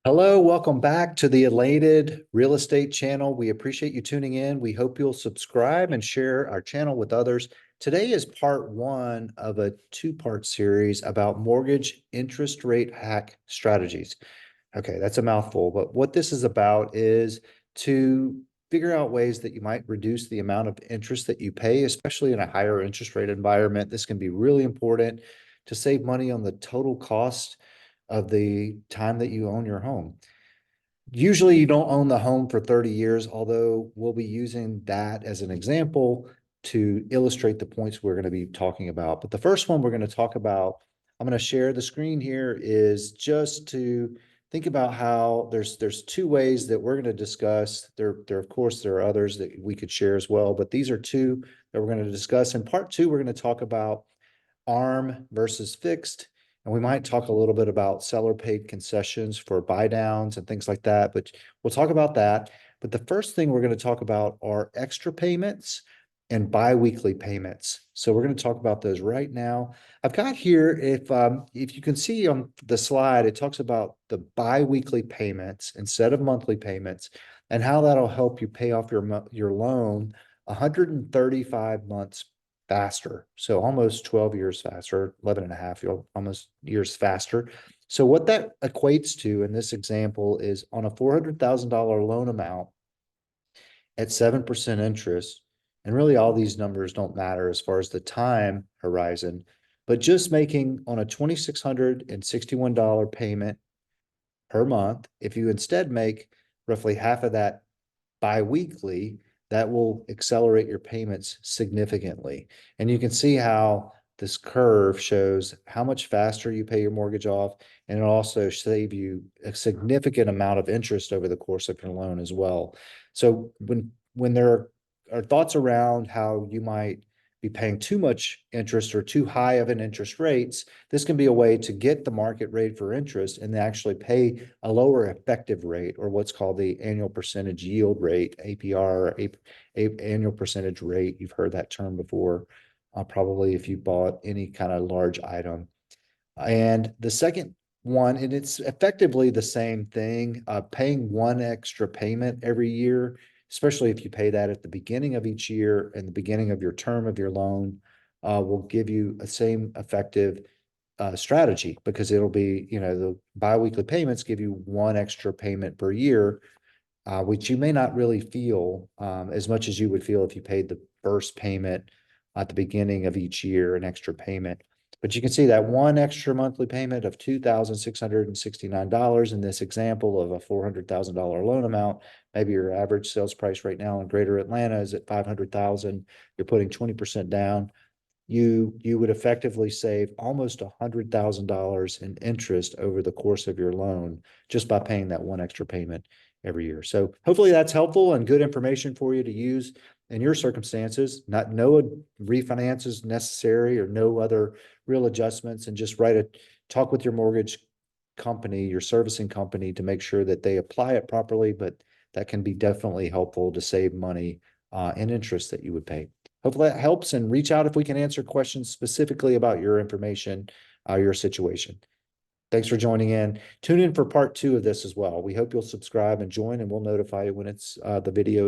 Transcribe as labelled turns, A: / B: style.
A: Hello, welcome back to the Elated Real Estate channel. We appreciate you tuning in. We hope you'll subscribe and share our channel with others. Today is part one of a two-part series about mortgage interest rate hack strategies. Okay, that's a mouthful, but what this is about is to figure out ways that you might reduce the amount of interest that you pay, especially in a higher interest rate environment. This can be really important to save money on the total cost of the time that you own your home. Usually you don't own the home for 30 years, although we'll be using that as an example to illustrate the points we're going to be talking about. But the first one we're going to talk about, I'm going to share the screen here, is just to think about how there's two ways that we're going to discuss. There of course there are others that we could share as well, but these are two that we're going to discuss. In part two, we're going to talk about ARM versus fixed. And we might talk a little bit about seller paid concessions for buy downs and things like that, but we'll talk about that. But the first thing we're going to talk about are extra payments and biweekly payments. So we're going to talk about those right now. I've got here, if you can see on the slide, it talks about the biweekly payments instead of monthly payments and how that'll help you pay off your loan 135 months faster. So almost 12 years faster, 11 and a half, almost years faster. So what that equates to in this example is on a $400,000 loan amount at 7% interest, and really all these numbers don't matter as far as the time horizon, but just making on a $2,661 payment per month, if you instead make roughly half of that biweekly, that will accelerate your payments significantly. And you can see how this curve shows how much faster you pay your mortgage off, and it'll also save you a significant amount of interest over the course of your loan as well. So when there are thoughts around how you might be paying too much interest or too high of an interest rates, this can be a way to get the market rate for interest and actually pay a lower effective rate, or what's called the annual percentage yield rate, APR, annual percentage rate. You've heard that term before, probably if you bought any kind of large item. And the second one, and it's effectively the same thing, paying one extra payment every year, especially if you pay that at the beginning of each year and the beginning of your term of your loan, will give you a same effective strategy, because it'll be, the biweekly payments give you one extra payment per year, which you may not really feel as much as you would feel if you paid the first payment at the beginning of each year, an extra payment. But you can see that one extra monthly payment of $2,669 in this example of a $400,000 loan amount. Maybe your average sales price right now in Greater Atlanta is at $500,000. You're putting 20% down. You would effectively save almost $100,000 in interest over the course of your loan just by paying that one extra payment every year. So hopefully that's helpful and good information for you to use in your circumstances. No refinances necessary or no other real adjustments, and just talk with your mortgage company, your servicing company, to make sure that they apply it properly. But that can be definitely helpful to save money and interest that you would pay. Hopefully that helps, and reach out if we can answer questions specifically about your information, your situation. Thanks for joining in. Tune in for part two of this as well. We hope you'll subscribe and join, and we'll notify you when it's the video